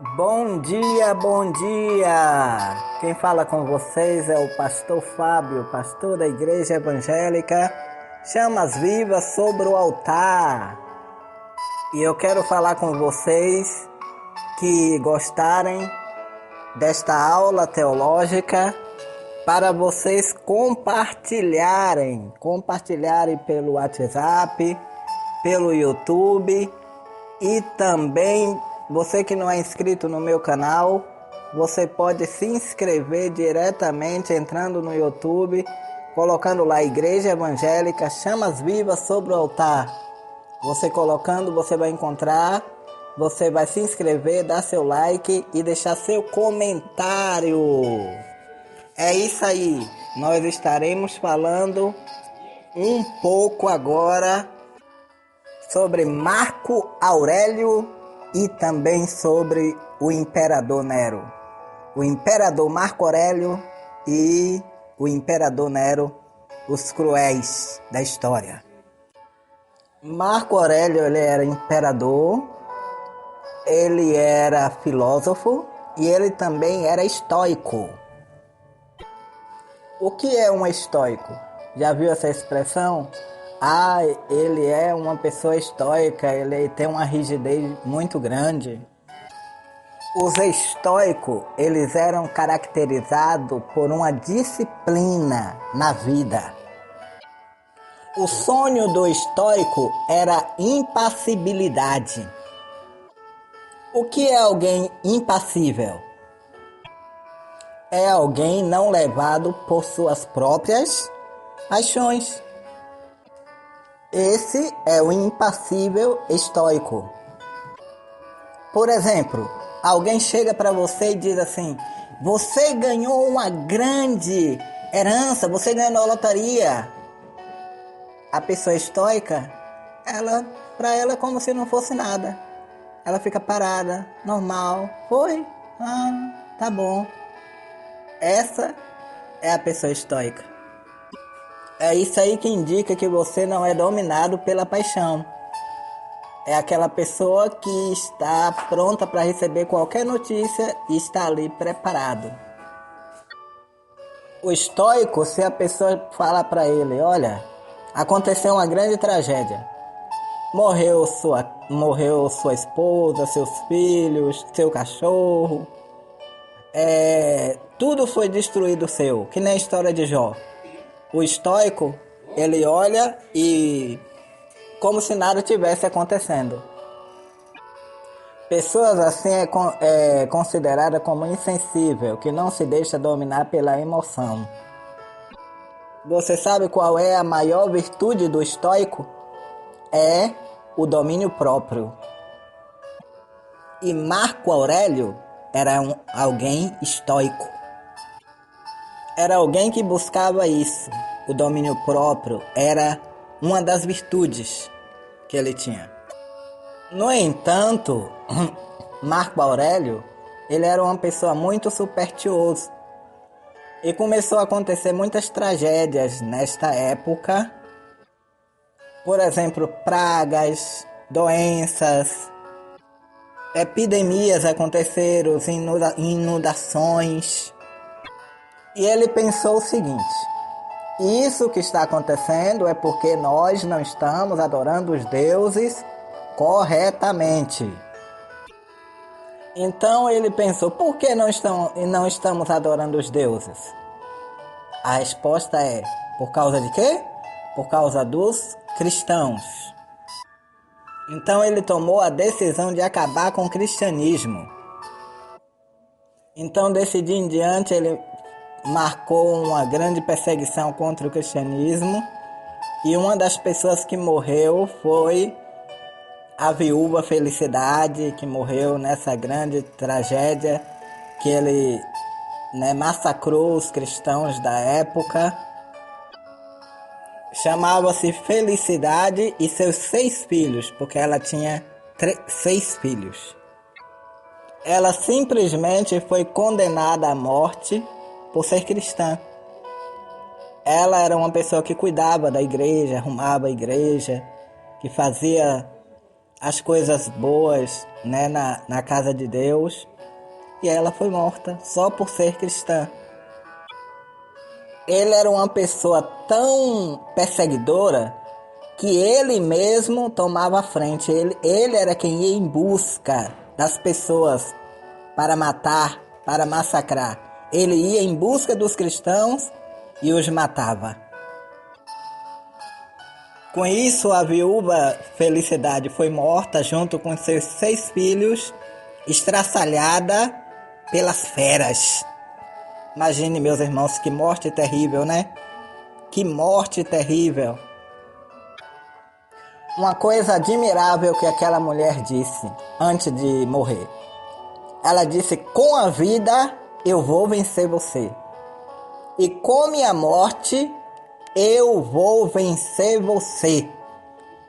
Bom dia, bom dia! Quem fala com vocês é o pastor Fábio, pastor da Igreja Evangélica Chamas Vivas sobre o Altar. E eu quero falar com vocês que gostarem desta aula teológica para vocês compartilharem pelo WhatsApp, pelo YouTube e também você que não é inscrito no meu canal, você pode se inscrever diretamente entrando no YouTube, colocando lá Igreja Evangélica Chamas Vivas sobre o Altar. Você colocando, você vai encontrar, você vai se inscrever, dar seu like e deixar seu comentário. É isso aí, nós estaremos falando um pouco agora sobre Marco Aurélio e também sobre o Imperador Nero. O Imperador Marco Aurélio e o Imperador Nero, os cruéis da história. Marco Aurélio, ele era imperador, ele era filósofo e ele também era estoico. O que é um estoico? Já viu essa expressão? Ele é uma pessoa estoica, ele tem uma rigidez muito grande. Os estoicos, eles eram caracterizados por uma disciplina na vida. O sonho do estoico era impassibilidade. O que é alguém impassível? É alguém não levado por suas próprias paixões. Esse é o impassível estoico. Por exemplo, alguém chega para você e diz assim: você ganhou uma grande herança, você ganhou na loteria. A pessoa estoica, para ela é como se não fosse nada. Ela fica parada, normal. Foi? Tá bom. Essa é a pessoa estoica. É isso aí que indica que você não é dominado pela paixão. É aquela pessoa que está pronta para receber qualquer notícia e está ali preparado. O estoico, se a pessoa fala para ele: olha, aconteceu uma grande tragédia. Morreu sua esposa, seus filhos, seu cachorro. Tudo foi destruído seu, que nem a história de Jó. O estoico, ele olha e como se nada tivesse acontecendo. Pessoas assim é considerada como insensível, que não se deixa dominar pela emoção. Você sabe qual é a maior virtude do estoico? É o domínio próprio. E Marco Aurélio era alguém estoico. Era alguém que buscava isso. O domínio próprio era uma das virtudes que ele tinha. No entanto, Marco Aurélio, ele era uma pessoa muito supersticiosa. E começou a acontecer muitas tragédias nesta época. Por exemplo, pragas, doenças, epidemias aconteceram, inundações. E ele pensou o seguinte: isso que está acontecendo é porque nós não estamos adorando os deuses corretamente. Então ele pensou: por que não estamos adorando os deuses? A resposta é: por causa de quê? Por causa dos cristãos. Então ele tomou a decisão de acabar com o cristianismo. Então desse dia em diante ele marcou uma grande perseguição contra o cristianismo, e uma das pessoas que morreu foi a viúva Felicidade, que morreu nessa grande tragédia que ele massacrou os cristãos da época. Chamava-se Felicidade e seus 6 filhos, porque ela tinha 6 filhos. Ela simplesmente foi condenada à morte por ser cristã. Ela era uma pessoa que cuidava da igreja, arrumava a igreja, que fazia as coisas boas, né, na casa de Deus, e ela foi morta só por ser cristã. Ele era uma pessoa tão perseguidora que ele mesmo tomava a frente. Ele era quem ia em busca das pessoas para matar, para massacrar. Ele ia em busca dos cristãos e os matava. Com isso, a viúva Felicidade foi morta junto com seus 6 filhos, estraçalhada pelas feras. Imagine, meus irmãos, que morte terrível, né? Que morte terrível. Uma coisa admirável que aquela mulher disse antes de morrer. Ela disse: com a vida eu vou vencer você. E com minha morte eu vou vencer você.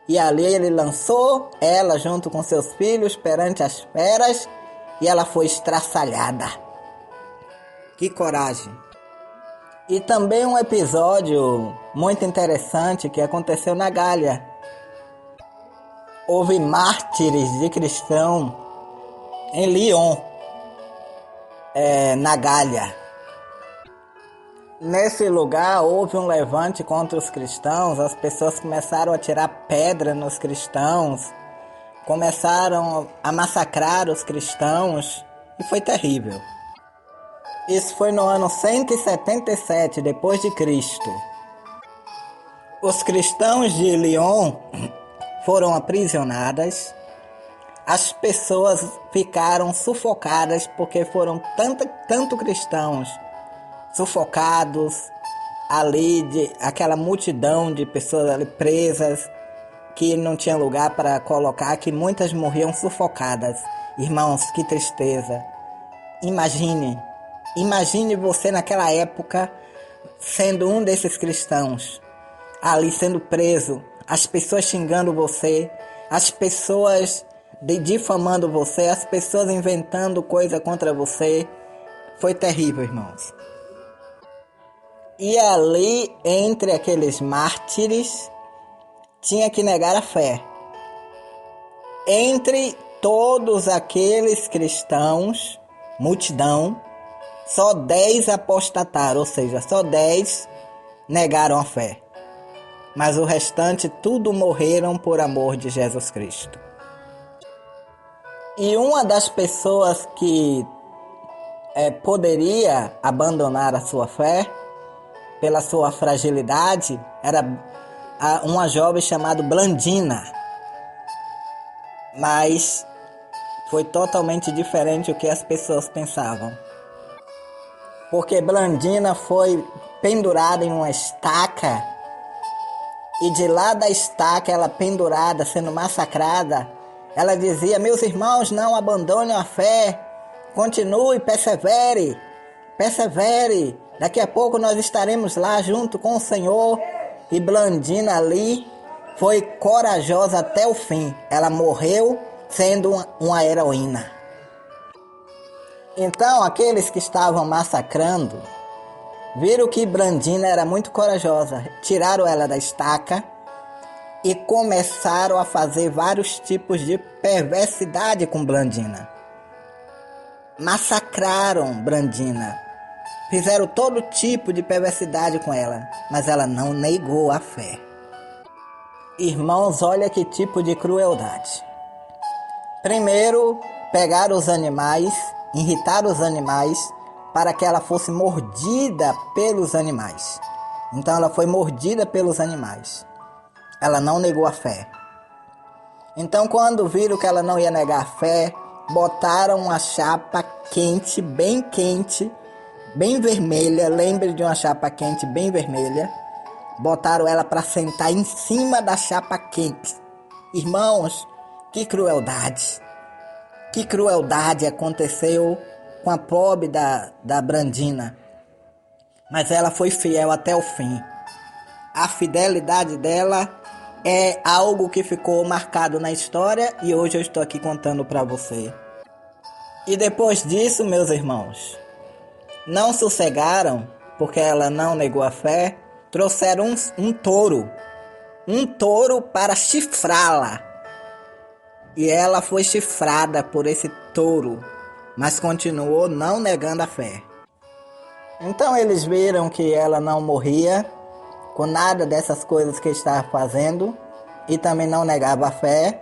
E ali ele lançou ela junto com seus filhos perante as feras e ela foi estraçalhada. Que coragem! E também um episódio muito interessante que aconteceu na Gália. Houve mártires de cristão em Lyon, na Gália. Nesse lugar houve um levante contra os cristãos, as pessoas começaram a tirar pedra nos cristãos, começaram a massacrar os cristãos e foi terrível. Isso foi no ano 177 depois de Cristo. Os cristãos de Lyon foram aprisionados, as pessoas ficaram sufocadas porque foram tanto cristãos sufocados ali, aquela multidão de pessoas ali presas, que não tinha lugar para colocar, que muitas morriam sufocadas. Irmãos, que tristeza. Imagine você naquela época sendo um desses cristãos, ali sendo preso, as pessoas xingando você, as pessoas difamando você, as pessoas inventando coisa contra você. Foi terrível, irmãos. E ali, entre aqueles mártires, tinha que negar a fé. Entre todos aqueles cristãos, multidão, só 10 apostataram, ou seja, só 10 negaram a fé. Mas o restante tudo morreram por amor de Jesus Cristo. E uma das pessoas que poderia abandonar a sua fé pela sua fragilidade era uma jovem chamada Blandina. Mas foi totalmente diferente do que as pessoas pensavam. Porque Blandina foi pendurada em uma estaca e de lá da estaca, ela pendurada, sendo massacrada, ela dizia: meus irmãos, não abandonem a fé, continue, persevere, daqui a pouco nós estaremos lá junto com o Senhor. E Blandina ali foi corajosa até o fim, ela morreu sendo uma heroína. Então aqueles que estavam massacrando viram que Blandina era muito corajosa, tiraram ela da estaca e começaram a fazer vários tipos de perversidade com Blandina. Massacraram Blandina, fizeram todo tipo de perversidade com ela, mas ela não negou a fé. Irmãos, olha que tipo de crueldade. Primeiro, pegaram os animais, irritaram os animais para que ela fosse mordida pelos animais. Então ela foi mordida pelos animais. Ela não negou a fé. Então quando viram que ela não ia negar a fé, botaram uma chapa quente, bem vermelha. Lembre de uma chapa quente bem vermelha. Botaram ela para sentar em cima da chapa quente. Irmãos, que crueldade. Que crueldade aconteceu com a pobre da Blandina. Mas ela foi fiel até o fim. A fidelidade dela é algo que ficou marcado na história e hoje eu estou aqui contando para você. E depois disso, meus irmãos, não sossegaram porque ela não negou a fé, trouxeram um touro para chifrá-la. e ela foi chifrada por esse touro, mas continuou não negando a fé. Então eles viram que ela não morria com nada dessas coisas que estava fazendo e também não negava a fé.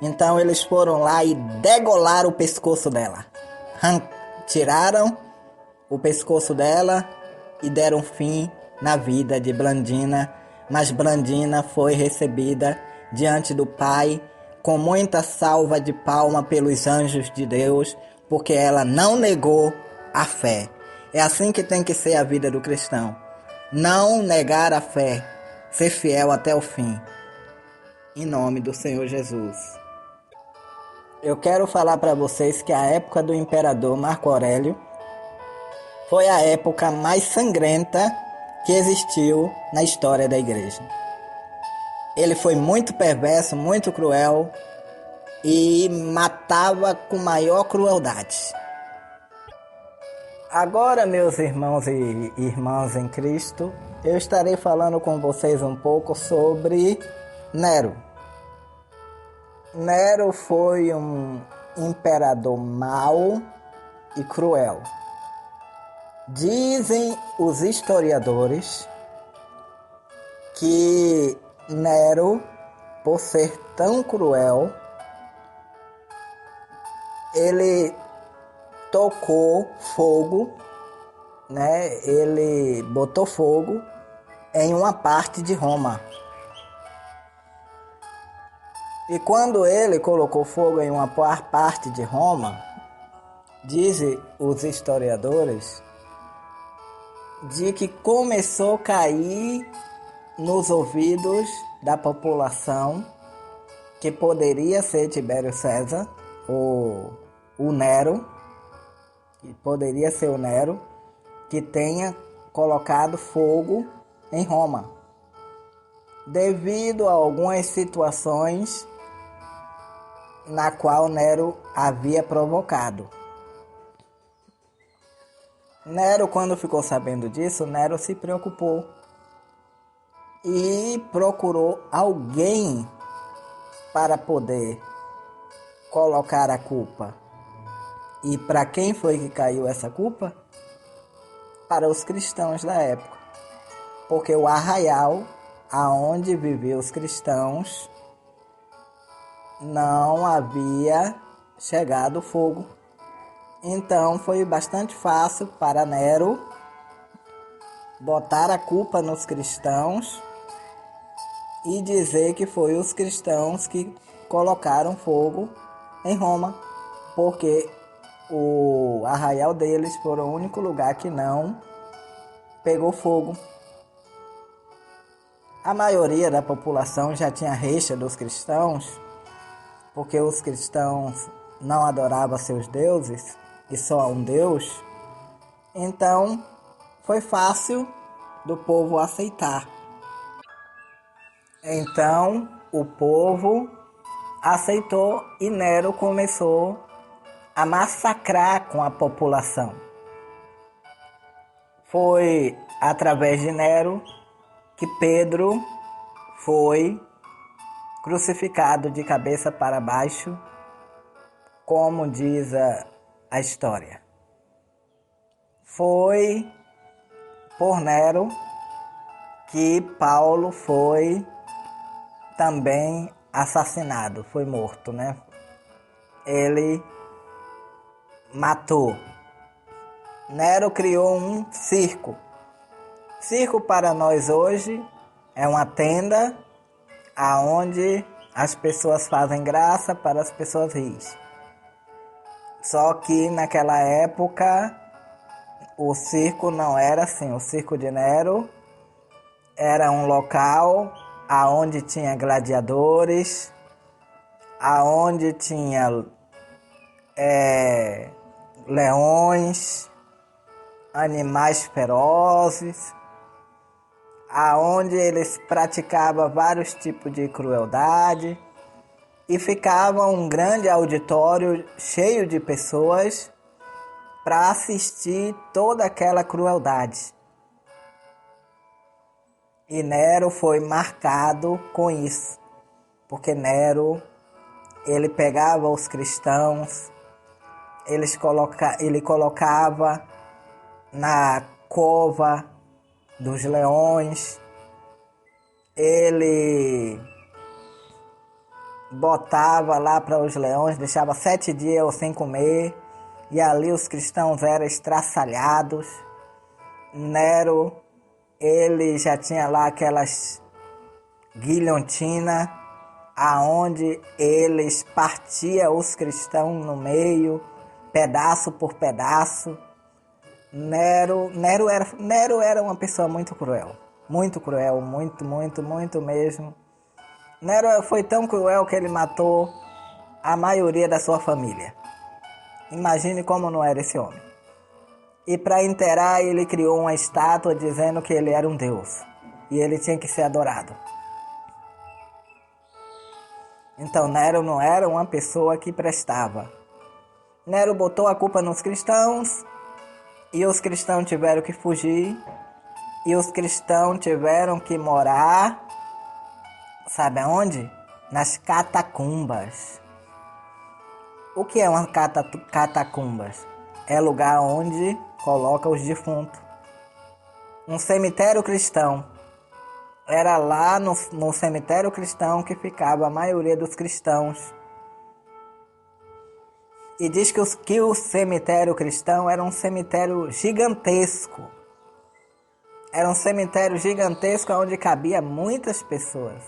Então eles foram lá e degolaram o pescoço dela. Tiraram o pescoço dela e deram fim na vida de Blandina. Mas Blandina foi recebida diante do Pai com muita salva de palma pelos anjos de Deus, porque ela não negou a fé. É assim que tem que ser a vida do cristão. Não negar a fé, ser fiel até o fim. Em nome do Senhor Jesus. Eu quero falar para vocês que a época do imperador Marco Aurélio foi a época mais sangrenta que existiu na história da igreja. Ele foi muito perverso, muito cruel e matava com maior crueldade. Agora, meus irmãos e irmãs em Cristo, eu estarei falando com vocês um pouco sobre Nero. Nero foi um imperador mau e cruel. Dizem os historiadores que Nero, por ser tão cruel, ele tocou fogo, né? Ele botou fogo em uma parte de Roma. E quando ele colocou fogo em uma parte de Roma, dizem os historiadores, de que começou a cair nos ouvidos da população que poderia ser Tibério César, ou o Nero, que poderia ser o Nero, que tenha colocado fogo em Roma, devido a algumas situações na qual Nero havia provocado. Nero, quando ficou sabendo disso, Nero se preocupou e procurou alguém para poder colocar a culpa. E para quem foi que caiu essa culpa? Para os cristãos da época. Porque o arraial aonde viviam os cristãos não havia chegado fogo. Então foi bastante fácil para Nero botar a culpa nos cristãos e dizer que foi os cristãos que colocaram fogo em Roma, porque o arraial deles foi o único lugar que não pegou fogo. A maioria da população já tinha rixa dos cristãos, porque os cristãos não adoravam seus deuses e só um Deus. Então foi fácil do povo aceitar. Então o povo aceitou e Nero começou a massacrar com a população. Foi através de Nero que Pedro foi crucificado de cabeça para baixo, como diz a história. Foi por Nero que Paulo foi também assassinado, foi morto, né? Ele matou. Nero criou um circo. Circo para nós hoje é uma tenda aonde as pessoas fazem graça para as pessoas rirem. Só que naquela época o circo não era assim. O circo de Nero era um local aonde tinha gladiadores, aonde tinha leões, animais ferozes, aonde eles praticavam vários tipos de crueldade e ficava um grande auditório cheio de pessoas para assistir toda aquela crueldade. E Nero foi marcado com isso, porque Nero ele pegava os cristãos, ele colocava na cova dos leões, ele botava lá para os leões, deixava 7 dias sem comer, e ali os cristãos eram estraçalhados. Nero, ele já tinha lá aquelas guilhotinas, aonde eles partiam os cristãos no meio, pedaço por pedaço. Nero era uma pessoa muito cruel, muito mesmo. Nero foi tão cruel que ele matou a maioria da sua família. Imagine como não era esse homem. E para enterrar, ele criou uma estátua dizendo que ele era um deus e ele tinha que ser adorado. Então Nero não era uma pessoa que prestava. Nero botou a culpa nos cristãos e os cristãos tiveram que fugir e os cristãos tiveram que morar, sabe aonde? Nas catacumbas. O que é uma catacumbas? É lugar onde coloca os defuntos. Um cemitério cristão. Era lá no cemitério cristão que ficava a maioria dos cristãos. E diz que o cemitério cristão era um cemitério gigantesco. Era um cemitério gigantesco onde cabia muitas pessoas.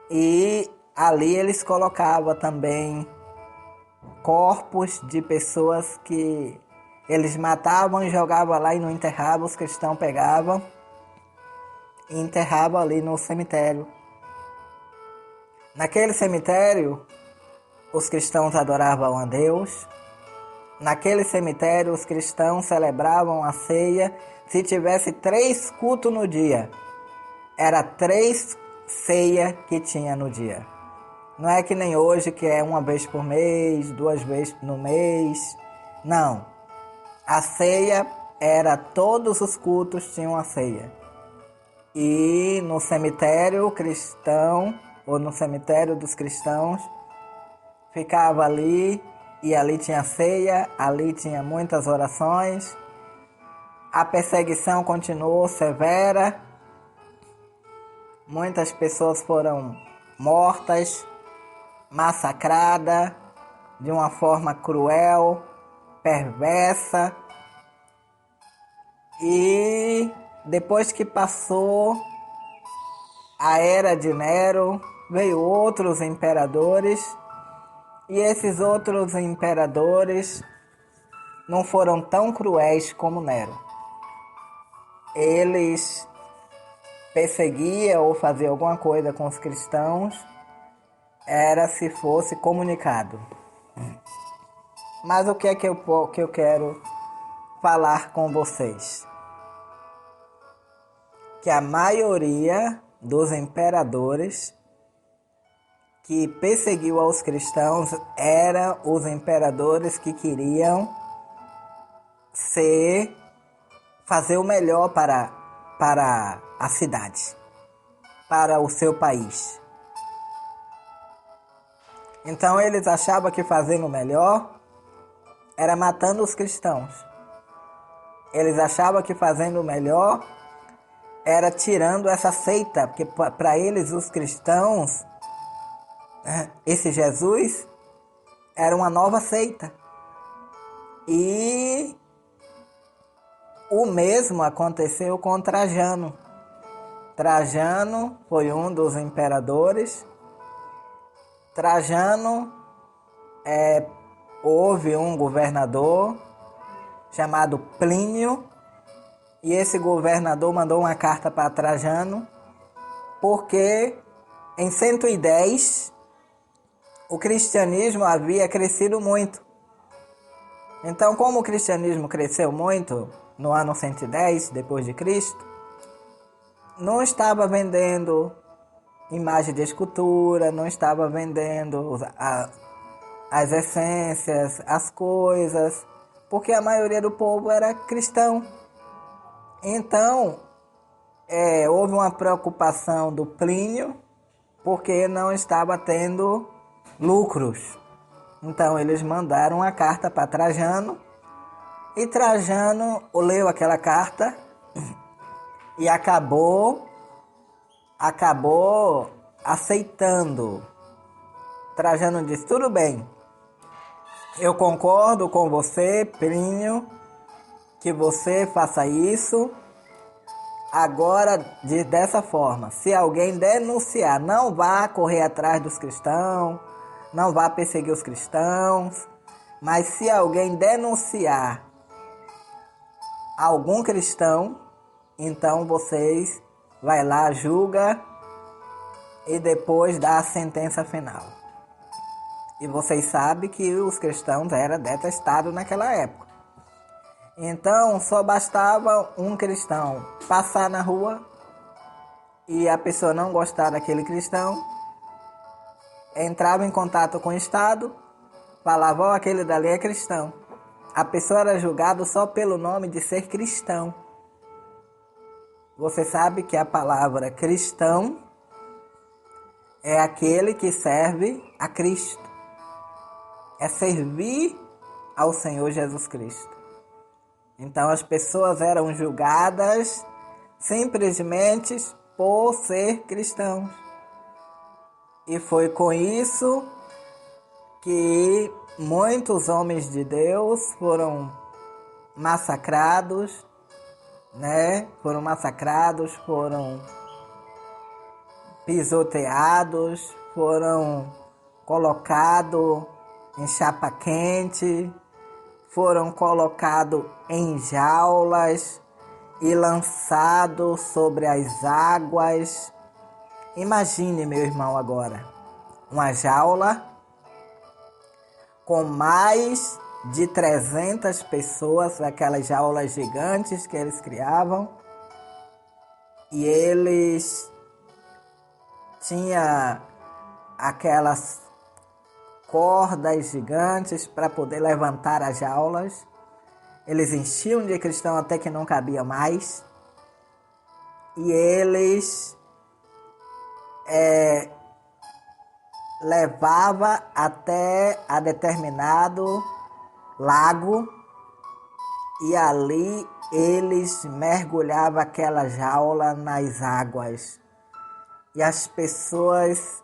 E ali eles colocavam também corpos de pessoas que eles matavam e jogavam lá e não enterravam. Os cristãos pegavam e enterravam ali no cemitério. Naquele cemitério, os cristãos adoravam a Deus. Naquele cemitério, os cristãos celebravam a ceia. Se tivesse 3 cultos no dia, era 3 ceias que tinha no dia. Não é que nem hoje, que é uma vez por mês, 2 vezes no mês. Não. A ceia era todos os cultos tinham a ceia. E no cemitério cristão, ou no cemitério dos cristãos, ficava ali, e ali tinha ceia, ali tinha muitas orações. A perseguição continuou severa. Muitas pessoas foram mortas, massacradas de uma forma cruel, perversa. E depois que passou a era de Nero, veio outros imperadores, e esses outros imperadores não foram tão cruéis como Nero. Eles perseguiam ou faziam alguma coisa com os cristãos, era se fosse comunicado. Mas o que é que eu quero falar com vocês? Que a maioria dos imperadores que perseguiu aos cristãos eram os imperadores que queriam fazer o melhor para a cidade, para o seu país. Então eles achavam que fazendo o melhor era matando os cristãos. Eles achavam que fazendo o melhor era tirando essa seita, porque para eles os cristãos, esse Jesus era uma nova seita. E o mesmo aconteceu com Trajano. Trajano foi um dos imperadores. Trajano, houve um governador chamado Plínio, e esse governador mandou uma carta para Trajano, porque em 110 o cristianismo havia crescido muito. Então, como o cristianismo cresceu muito no ano 110 depois de Cristo, não estava vendendo imagem de escultura, não estava vendendo as essências, as coisas, porque a maioria do povo era cristão. Então, houve uma preocupação do Plínio, porque não estava tendo lucros. Então eles mandaram uma carta para Trajano e Trajano leu aquela carta e acabou aceitando. Trajano disse: tudo bem, eu concordo com você, Plínio, que você faça isso. Agora, dessa forma, se alguém denunciar, não vá correr atrás dos cristãos, não vá perseguir os cristãos, mas se alguém denunciar algum cristão, então vocês vai lá, julga e depois dá a sentença final. E vocês sabem que os cristãos eram detestados naquela época. Então só bastava um cristão passar na rua e a pessoa não gostar daquele cristão, entrava em contato com o Estado, falava: ó, aquele dali é cristão. A pessoa era julgada só pelo nome de ser cristão. Você sabe que a palavra cristão é aquele que serve a Cristo. É servir ao Senhor Jesus Cristo. Então as pessoas eram julgadas simplesmente por ser cristãos. E foi com isso que muitos homens de Deus foram massacrados, né? Foram massacrados, foram pisoteados, foram colocados em chapa quente, foram colocados em jaulas e lançados sobre as águas. Imagine, meu irmão, agora, uma jaula com mais de 300 pessoas, aquelas jaulas gigantes que eles criavam, e eles tinham aquelas cordas gigantes para poder levantar as jaulas. Eles enchiam de cristão até que não cabia mais. E eles levavam até a determinado lago. E ali eles mergulhavam aquela jaula nas águas. E as pessoas,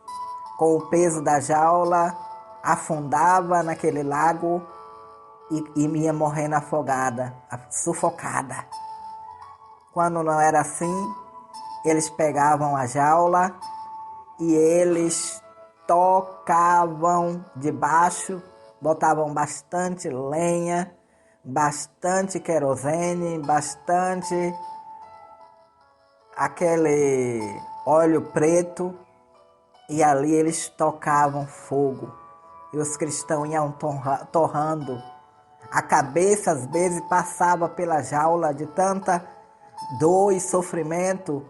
com o peso da jaula, afundava naquele lago e ia morrendo afogada, sufocada. Quando não era assim, eles pegavam a jaula e eles tocavam debaixo, botavam bastante lenha, bastante querosene, bastante aquele óleo preto, e ali eles tocavam fogo. E os cristãos iam torrando. A cabeça às vezes passava pela jaula de tanta dor e sofrimento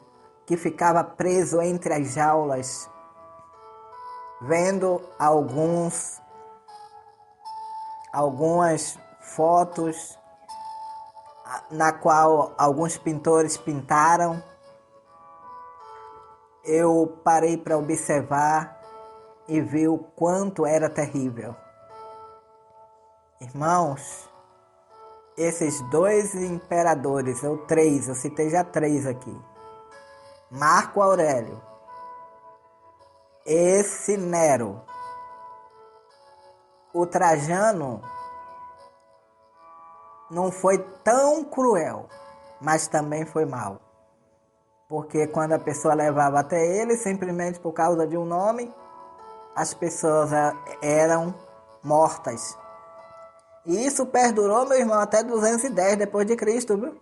que ficava preso entre as jaulas. Vendo algumas fotos na qual alguns pintores pintaram, eu parei para observar e vi o quanto era terrível. Irmãos, esses dois imperadores, ou três, eu citei já três aqui, Marco Aurélio, esse Nero, o Trajano, não foi tão cruel, mas também foi mau. Porque quando a pessoa levava até ele, simplesmente por causa de um nome, as pessoas eram mortas. E isso perdurou, meu irmão, até 210 depois de Cristo, viu?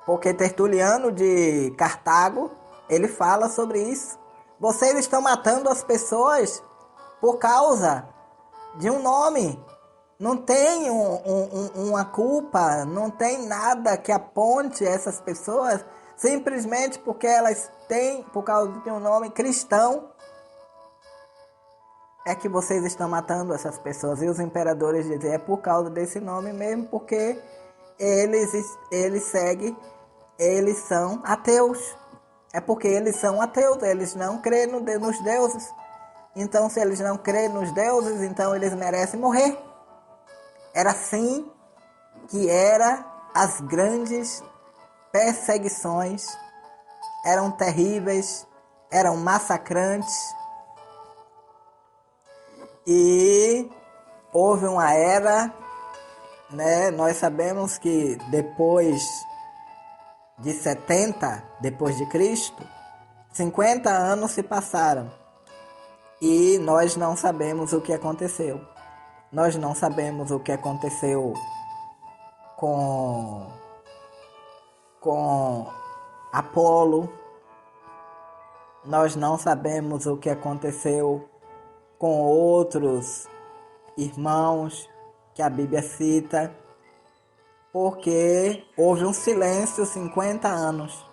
Porque Tertuliano de Cartago, ele fala sobre isso. Vocês estão matando as pessoas por causa de um nome. Não tem uma culpa, não tem nada que aponte essas pessoas, simplesmente porque elas têm, por causa de um nome cristão, é que vocês estão matando essas pessoas. E os imperadores dizem: é por causa desse nome mesmo, porque eles seguem, eles são ateus. É porque eles são ateus, eles não creem nos deuses. Então, se eles não creem nos deuses, então eles merecem morrer. Era assim que eram as grandes perseguições, eram terríveis, eram massacrantes. E houve uma era, né? Nós sabemos que depois de 70 depois de Cristo, 50 anos se passaram e nós não sabemos o que aconteceu. Nós não sabemos o que aconteceu com Apolo. Nós não sabemos o que aconteceu com outros irmãos que a Bíblia cita, porque houve um silêncio 50 anos.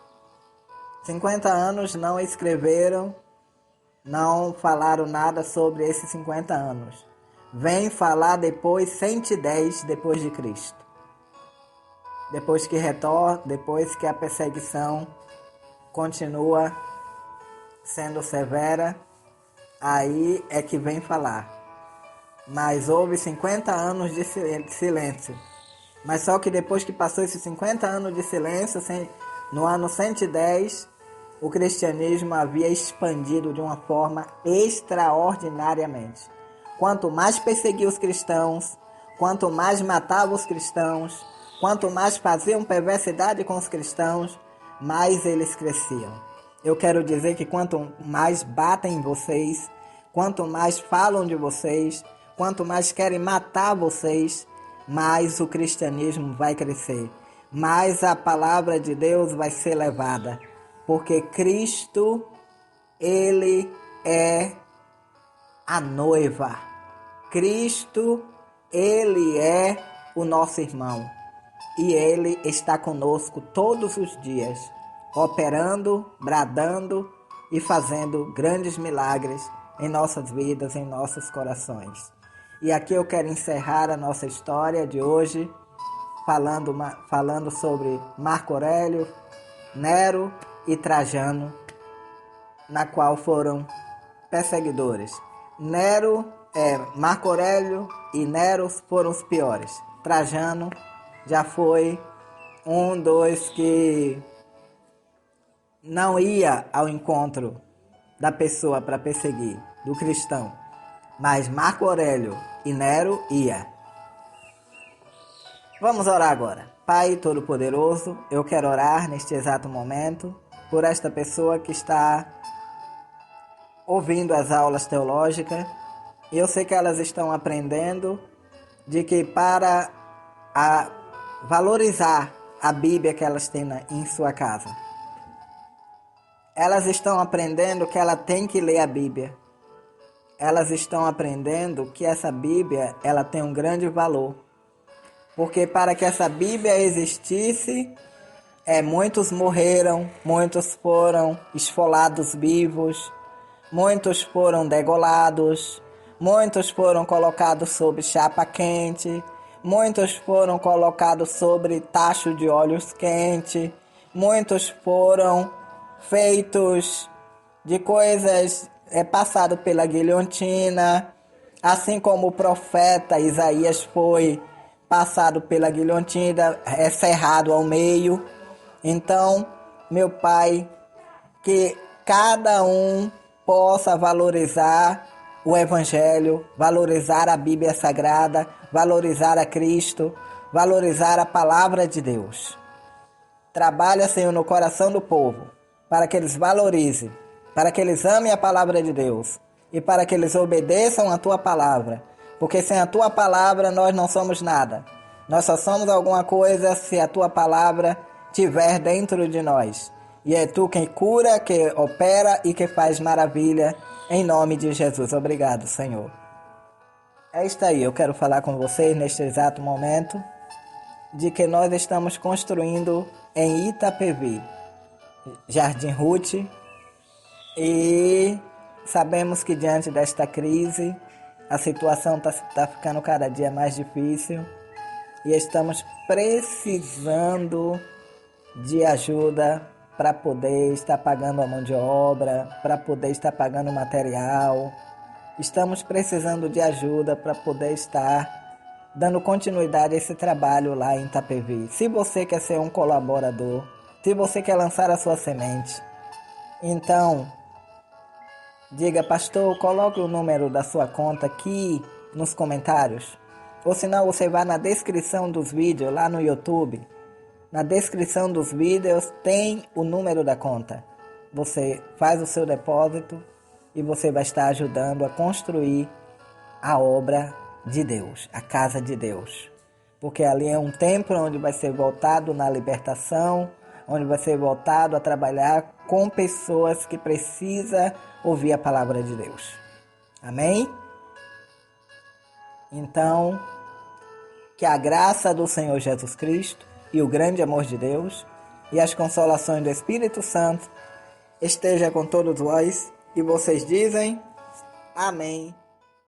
50 anos não escreveram, não falaram nada sobre esses 50 anos. Vem falar depois 110 depois de Cristo. Depois que a perseguição continua sendo severa, aí é que vem falar. Mas houve 50 anos de silêncio. Mas só que depois que passou esses 50 anos de silêncio, no ano 110, o cristianismo havia expandido de uma forma extraordinariamente. Quanto mais perseguia os cristãos, quanto mais matava os cristãos, quanto mais faziam perversidade com os cristãos, mais eles cresciam. Eu quero dizer que quanto mais batem em vocês, quanto mais falam de vocês, quanto mais querem matar vocês, mais o cristianismo vai crescer, mais a palavra de Deus vai ser levada, porque Cristo, Ele é a noiva. Cristo, Ele é o nosso irmão e Ele está conosco todos os dias, operando, bradando e fazendo grandes milagres em nossas vidas, em nossos corações. E aqui eu quero encerrar a nossa história de hoje falando sobre Marco Aurélio, Nero e Trajano, na qual foram perseguidores. Marco Aurélio e Nero foram os piores. Trajano já foi dos que não ia ao encontro da pessoa para perseguir, do cristão. Mas Marco Aurélio e Nero ia. Vamos orar agora. Pai Todo-Poderoso, eu quero orar neste exato momento por esta pessoa que está ouvindo as aulas teológicas. E eu sei que elas estão aprendendo de que para valorizar a Bíblia que elas têm em sua casa, elas estão aprendendo que ela tem que ler a Bíblia. Elas estão aprendendo que essa Bíblia ela tem um grande valor. Porque para que essa Bíblia existisse, muitos morreram, muitos foram esfolados vivos, muitos foram degolados, muitos foram colocados sob chapa quente, muitos foram colocados sobre tacho de óleos quente, muitos foram feitos de coisas passado pela guilhotina, assim como o profeta Isaías foi passado pela guilhotina, cerrado ao meio. Então, meu Pai, que cada um possa valorizar o Evangelho, valorizar a Bíblia Sagrada, valorizar a Cristo, valorizar a Palavra de Deus. Trabalha, Senhor, no coração do povo, para que eles valorizem, para que eles amem a Palavra de Deus e para que eles obedeçam a Tua Palavra. Porque sem a Tua Palavra nós não somos nada. Nós só somos alguma coisa se a Tua Palavra estiver dentro de nós. E é Tu quem cura, que opera e que faz maravilha, em nome de Jesus. Obrigado, Senhor. É isso aí, eu quero falar com vocês neste exato momento de que nós estamos construindo em Itapevi, Jardim Ruth, e sabemos que diante desta crise a situação está ficando cada dia mais difícil e estamos precisando de ajuda para poder estar pagando a mão de obra, para poder estar pagando o material, Estamos precisando de ajuda para poder estar dando continuidade a esse trabalho lá em Itapevi. Se você quer ser um colaborador, se você quer lançar a sua semente, então diga: pastor, coloque o número da sua conta aqui nos comentários. Ou senão você vai na descrição dos vídeos lá no YouTube. Na descrição dos vídeos tem o número da conta. Você faz o seu depósito e você vai estar ajudando a construir a obra de Deus, a casa de Deus. Porque ali é um templo onde vai ser voltado na libertação, onde vai ser voltado a trabalhar com pessoas que precisam ouvir a palavra de Deus. Amém? Então, que a graça do Senhor Jesus Cristo e o grande amor de Deus e as consolações do Espírito Santo esteja com todos vós. E vocês dizem: amém